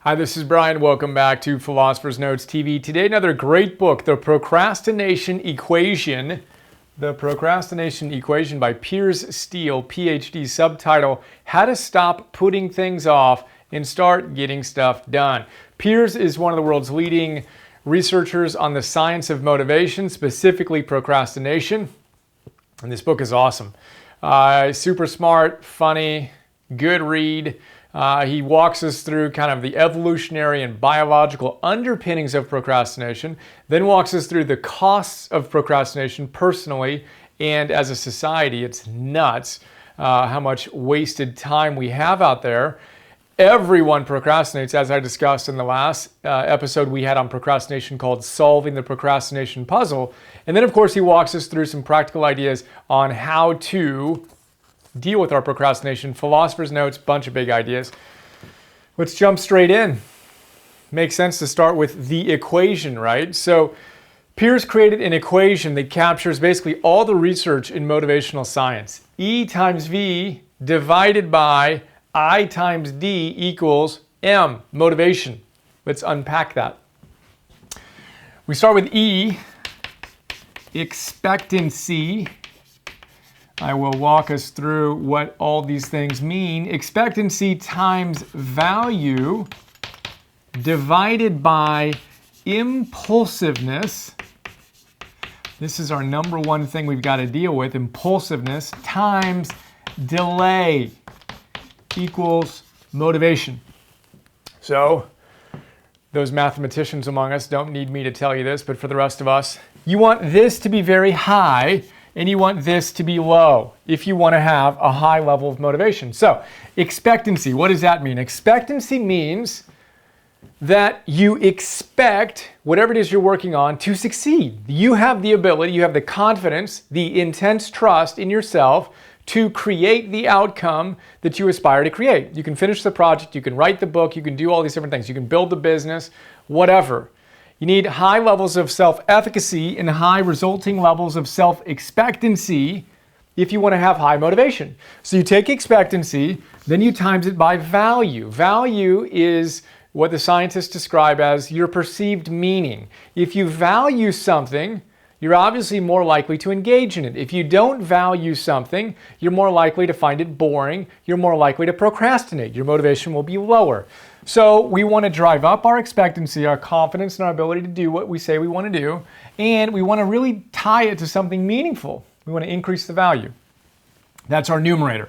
Hi, this is Brian. Welcome back to Philosopher's Notes TV. Today, another great book, The Procrastination Equation. The Procrastination Equation by Piers Steel, PhD, subtitle, How to Stop Putting Things Off and Start Getting Stuff Done. Piers is one of the world's leading researchers on the science of motivation, specifically procrastination. And this book is awesome. Super smart, funny, good read. He walks us through kind of the evolutionary and biological underpinnings of procrastination, then walks us through the costs of procrastination personally and as a society. It's nuts how much wasted time we have out there. Everyone procrastinates, as I discussed in the last episode we had on procrastination called Solving the Procrastination Puzzle. And then, of course, he walks us through some practical ideas on how to deal with our procrastination. Philosopher's Notes, bunch of big ideas. Let's jump straight in. Makes sense to start with the equation, right? So Piers created an equation that captures basically all the research in motivational science. E times V divided by I times D equals M, motivation. Let's unpack that. We start with E, expectancy. I will walk us through what all these things mean. Expectancy times value divided by impulsiveness. This is our number one thing we've got to deal with, impulsiveness times delay equals motivation. So, those mathematicians among us don't need me to tell you this, but for the rest of us, you want this to be very high and you want this to be low if you want to have a high level of motivation. So, expectancy, what does that mean? Expectancy means that you expect whatever it is you're working on to succeed. You have the ability, you have the confidence, the intense trust in yourself to create the outcome that you aspire to create. You can finish the project, you can write the book, you can do all these different things, you can build the business, whatever. You need high levels of self-efficacy and high resulting levels of self-expectancy if you want to have high motivation. So you take expectancy, then you times it by value. Value is what the scientists describe as your perceived meaning. If you value something, you're obviously more likely to engage in it. If you don't value something, you're more likely to find it boring. You're more likely to procrastinate. Your motivation will be lower. So we want to drive up our expectancy, our confidence in our ability to do what we say we want to do, and we want to really tie it to something meaningful. We want to increase the value. That's our numerator.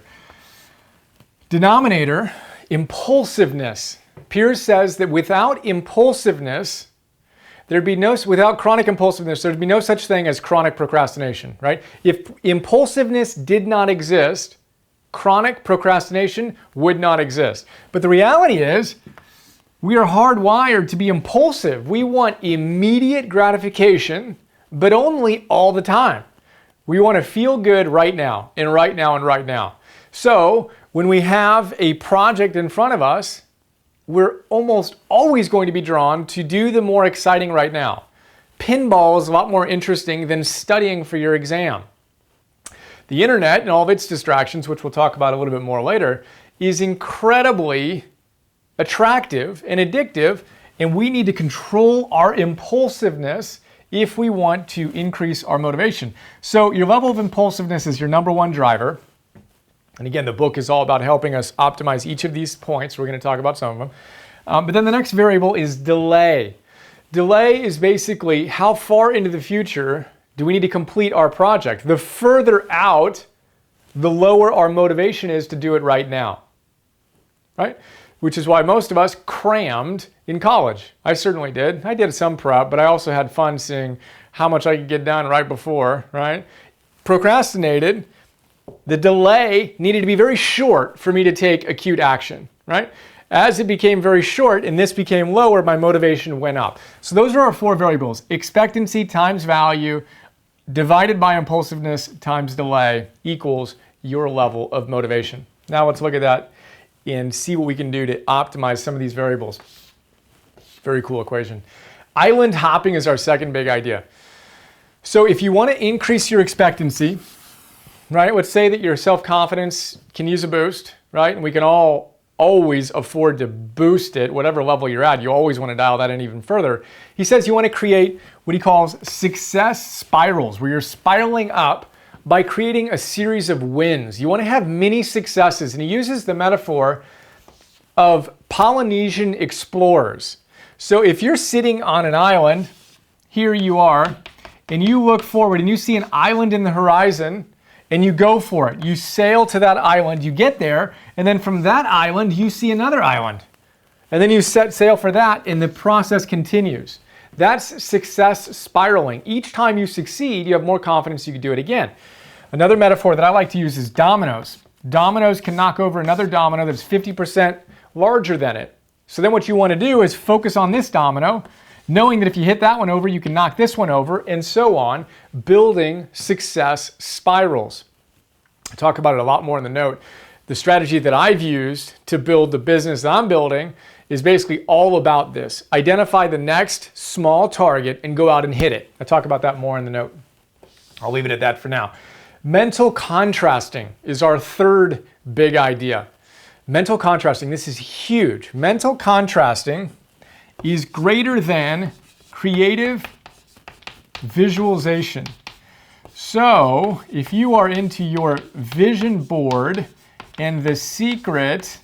Denominator, impulsiveness. Piers says that without impulsiveness, without chronic impulsiveness, there'd be no such thing as chronic procrastination, right? If impulsiveness did not exist, chronic procrastination would not exist. But the reality is, we are hardwired to be impulsive. We want immediate gratification, but only all the time. We want to feel good right now, and right now, and right now. So, when we have a project in front of us, we're almost always going to be drawn to do the more exciting right now. Pinball is a lot more interesting than studying for your exam. The internet and all of its distractions, which we'll talk about a little bit more later, is incredibly attractive and addictive, and we need to control our impulsiveness if we want to increase our motivation. So your level of impulsiveness is your number one driver. And again, the book is all about helping us optimize each of these points. We're going to talk about some of them. But then the next variable is delay. Delay is basically how far into the future do we need to complete our project. The further out, the lower our motivation is to do it right now, right? Which is why most of us crammed in college. I certainly did. I did some prep, but I also had fun seeing how much I could get done right before, right? Procrastinated. The delay needed to be very short for me to take acute action, right? As it became very short and this became lower, my motivation went up. So those are our four variables. Expectancy times value divided by impulsiveness times delay equals your level of motivation. Now let's look at that and see what we can do to optimize some of these variables. Very cool equation. Island hopping is our second big idea. So if you want to increase your expectancy, right? Let's say that your self-confidence can use a boost, right? And we can all always afford to boost it, whatever level you're at. You always want to dial that in even further. He says you want to create what he calls success spirals, where you're spiraling up by creating a series of wins. You want to have mini successes. And he uses the metaphor of Polynesian explorers. So if you're sitting on an island, here you are, and you look forward and you see an island in the horizon, and you go for it. You sail to that island, you get there, and then from that island, you see another island. And then you set sail for that, and the process continues. That's success spiraling. Each time you succeed, you have more confidence you can do it again. Another metaphor that I like to use is dominoes. Dominoes can knock over another domino that's 50% larger than it. So then what you want to do is focus on this domino, knowing that if you hit that one over, you can knock this one over, and so on, building success spirals. I talk about it a lot more in the note. The strategy that I've used to build the business that I'm building is basically all about this. Identify the next small target and go out and hit it. I talk about that more in the note. I'll leave it at that for now. Mental contrasting is our third big idea. Mental contrasting, this is huge. Mental contrasting is greater than creative visualization. So if you are into your vision board and the secret,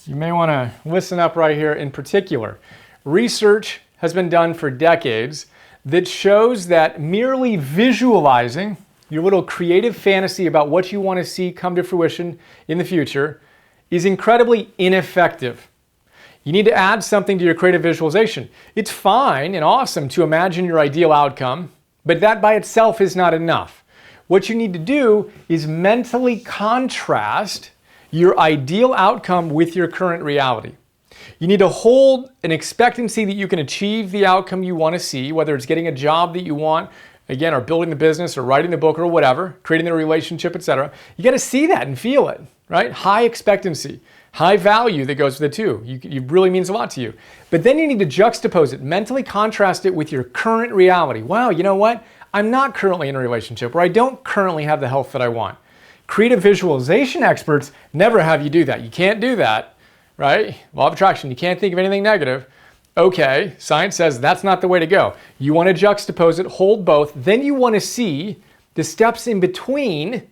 you may want to listen up right here in particular. Research has been done for decades that shows that merely visualizing your little creative fantasy about what you want to see come to fruition in the future is incredibly ineffective. You need to add something to your creative visualization. It's fine and awesome to imagine your ideal outcome, but that by itself is not enough. What you need to do is mentally contrast your ideal outcome with your current reality. You need to hold an expectancy that you can achieve the outcome you want to see, whether it's getting a job that you want, again, or building the business or writing the book or whatever, creating the relationship, etc. You got to see that and feel it, right? High expectancy. High value that goes with it too. It really means a lot to you. But then you need to juxtapose it, mentally contrast it with your current reality. Wow, you know what? I'm not currently in a relationship, or I don't currently have the health that I want. Creative visualization experts never have you do that. You can't do that, right? Law of attraction, you can't think of anything negative. Okay, science says that's not the way to go. You want to juxtapose it, hold both, then you want to see the steps in between.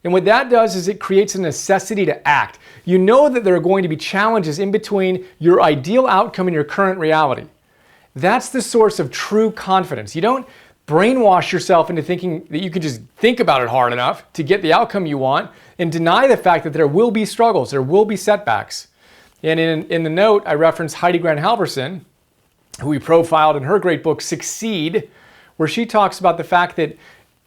And what that does is it creates a necessity to act. You know that there are going to be challenges in between your ideal outcome and your current reality. That's the source of true confidence. You don't brainwash yourself into thinking that you can just think about it hard enough to get the outcome you want and deny the fact that there will be struggles, there will be setbacks. And in the note, I reference Heidi Grant Halverson, who we profiled in her great book, Succeed, where she talks about the fact that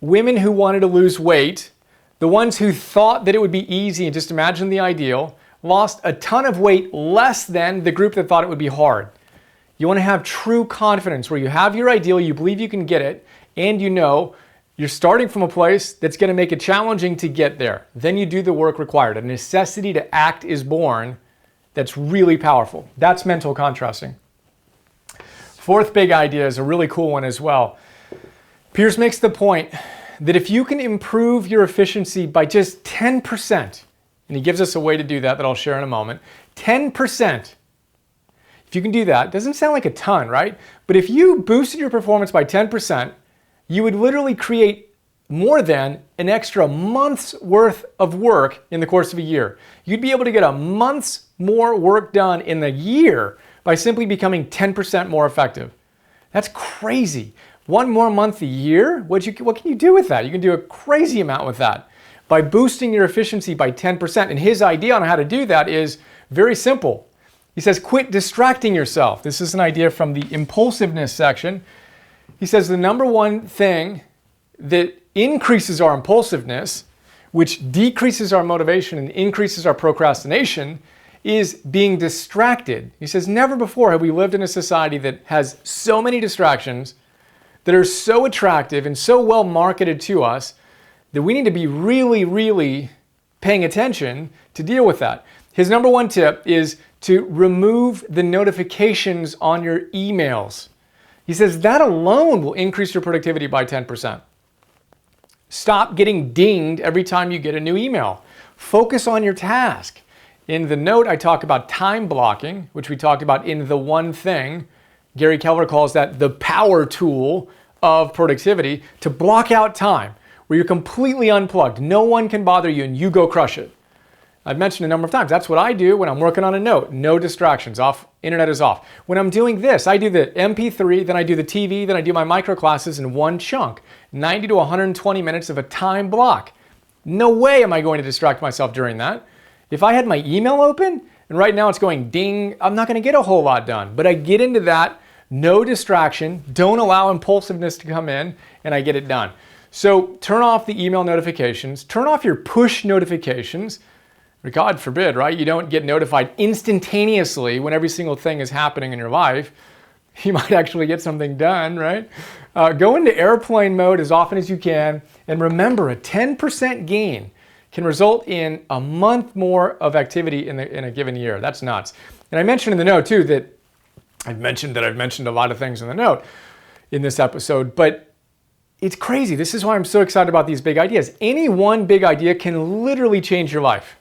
women who wanted to lose weight, the ones who thought that it would be easy and just imagine the ideal, lost a ton of weight less than the group that thought it would be hard. You want to have true confidence where you have your ideal, you believe you can get it, and you know you're starting from a place that's going to make it challenging to get there. Then you do the work required. A necessity to act is born that's really powerful. That's mental contrasting. Fourth big idea is a really cool one as well. Pierce makes the point that if you can improve your efficiency by just 10%, and he gives us a way to do that I'll share in a moment, 10%, if you can do that, doesn't sound like a ton, right? But if you boosted your performance by 10%, you would literally create more than an extra month's worth of work in the course of a year. You'd be able to get a month's more work done in the year by simply becoming 10% more effective. That's crazy. One more month a year? What can you do with that? You can do a crazy amount with that by boosting your efficiency by 10%. And his idea on how to do that is very simple. He says, quit distracting yourself. This is an idea from the impulsiveness section. He says the number one thing that increases our impulsiveness, which decreases our motivation and increases our procrastination, is being distracted. He says, never before have we lived in a society that has so many distractions that are so attractive and so well marketed to us that we need to be really, really paying attention to deal with that. His number one tip is to remove the notifications on your emails. He says that alone will increase your productivity by 10%. Stop getting dinged every time you get a new email. Focus on your task. In the note, I talk about time blocking, which we talked about in The One Thing. Gary Keller calls that the power tool of productivity, to block out time where you're completely unplugged. No one can bother you and you go crush it. I've mentioned a number of times, that's what I do when I'm working on a note. No distractions, off, internet is off. When I'm doing this, I do the MP3, then I do the TV, then I do my micro classes in one chunk. 90 to 120 minutes of a time block. No way am I going to distract myself during that. If I had my email open, and right now it's going ding, I'm not gonna get a whole lot done. But I get into that, no distraction, don't allow impulsiveness to come in, and I get it done. So turn off the email notifications, turn off your push notifications. God forbid, right? You don't get notified instantaneously when every single thing is happening in your life. You might actually get something done, right? Go into airplane mode as often as you can. And remember, a 10% gain can result in a month more of activity in a given year. That's nuts. And I mentioned in the note too that I've mentioned a lot of things in the note in this episode, but it's crazy. This is why I'm so excited about these big ideas. Any one big idea can literally change your life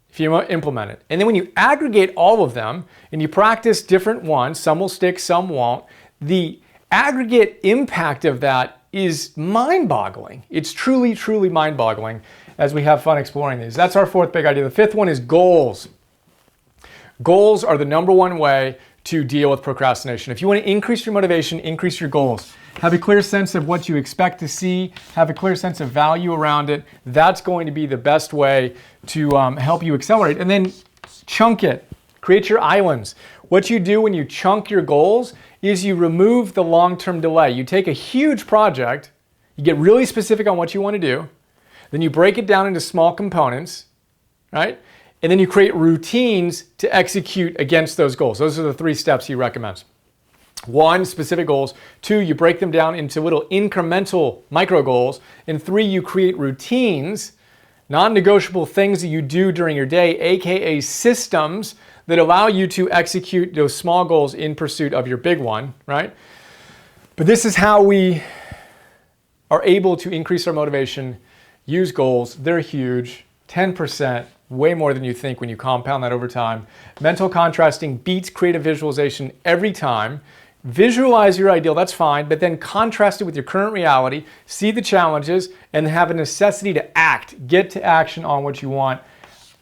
if you implement it. And then when you aggregate all of them and you practice different ones, some will stick, some won't, the aggregate impact of that is mind-boggling. It's truly, truly mind-boggling as we have fun exploring these. That's our fourth big idea. The fifth one is goals. Goals are the number one way to deal with procrastination. If you want to increase your motivation, increase your goals. Have a clear sense of what you expect to see, have a clear sense of value around it. That's going to be the best way to help you accelerate. And then chunk it, create your islands. What you do when you chunk your goals is you remove the long-term delay. You take a huge project, you get really specific on what you want to do, then you break it down into small components, right? And then you create routines to execute against those goals. Those are the 3 steps he recommends. 1, specific goals. 2, you break them down into little incremental micro goals. And 3, you create routines, non-negotiable things that you do during your day, AKA systems that allow you to execute those small goals in pursuit of your big one, right? But this is how we are able to increase our motivation, use goals. They're huge, 10%. Way more than you think when you compound that over time. Mental contrasting beats creative visualization every time. Visualize your ideal, that's fine, but then contrast it with your current reality, see the challenges, and have a necessity to act. Get to action on what you want.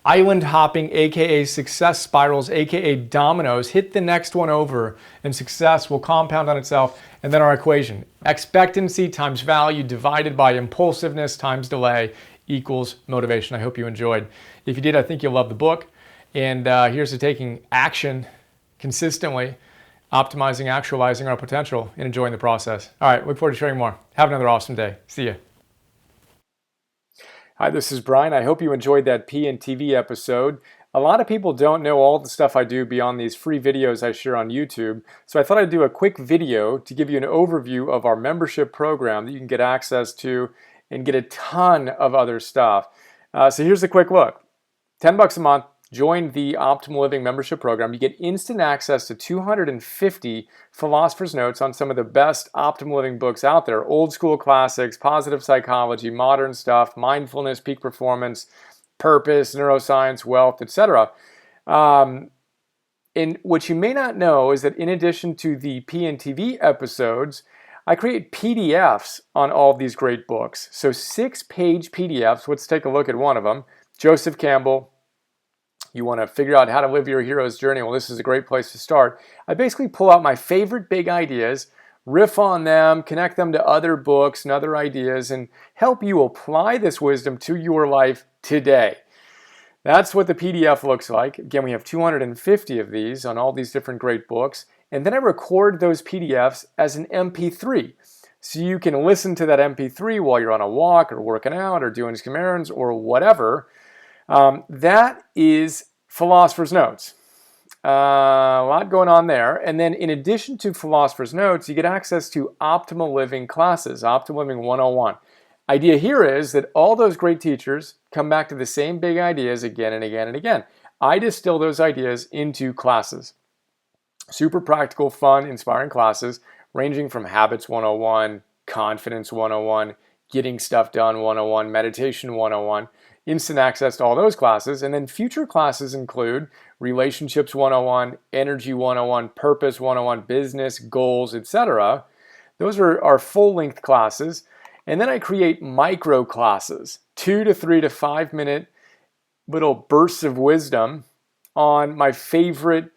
Island hopping, AKA success spirals, AKA dominoes. Hit the next one over, and success will compound on itself. And then our equation, expectancy times value divided by impulsiveness times delay equals motivation. I hope you enjoyed. If you did, I think you'll love the book. And here's to taking action consistently, optimizing, actualizing our potential, and enjoying the process. All right, look forward to sharing more. Have another awesome day. See ya. Hi, this is Brian. I hope you enjoyed that PNTV episode. A lot of people don't know all the stuff I do beyond these free videos I share on YouTube. So I thought I'd do a quick video to give you an overview of our membership program that you can get access to and get a ton of other stuff. So here's a quick look. $10 a month, join the Optimal Living membership program. You get instant access to 250 Philosopher's Notes on some of the best Optimal Living books out there. Old school classics, positive psychology, modern stuff, mindfulness, peak performance, purpose, neuroscience, wealth, etc. And what you may not know is that in addition to the PNTV episodes, I create PDFs on all of these great books. So 6-page PDFs. Let's take a look at one of them. Joseph Campbell. You want to figure out how to live your hero's journey? Well, this is a great place to start. I basically pull out my favorite big ideas, riff on them, connect them to other books and other ideas, and help you apply this wisdom to your life today. That's what the PDF looks like. Again, we have 250 of these on all these different great books. And then I record those PDFs as an MP3. So you can listen to that MP3 while you're on a walk or working out or doing some errands or whatever. That is Philosopher's Notes. A lot going on there. And then in addition to Philosopher's Notes, you get access to Optimal Living classes, Optimal Living 101. Idea here is that all those great teachers come back to the same big ideas again and again and again. I distill those ideas into classes. Super practical, fun, inspiring classes ranging from Habits 101, Confidence 101, Getting Stuff Done 101, Meditation 101. instant access to all those classes. And then future classes include Relationships 101, Energy 101, Purpose 101, Business, Goals, etc. Those are our full-length classes. And then I create micro classes, 2 to 3 to 5 minute little bursts of wisdom on my favorite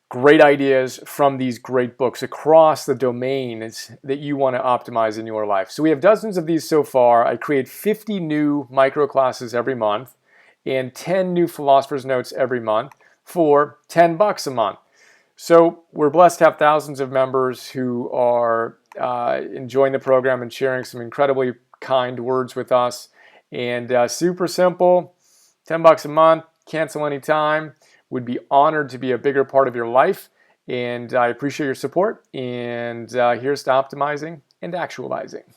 great ideas from these great books across the domains that you want to optimize in your life. So we have dozens of these so far. I create 50 new micro classes every month and 10 new Philosopher's Notes every month for $10 a month. So we're blessed to have thousands of members who are enjoying the program and sharing some incredibly kind words with us. And super simple, $10 a month, cancel anytime. Would be honored to be a bigger part of your life. And I appreciate your support. And here's to optimizing and actualizing.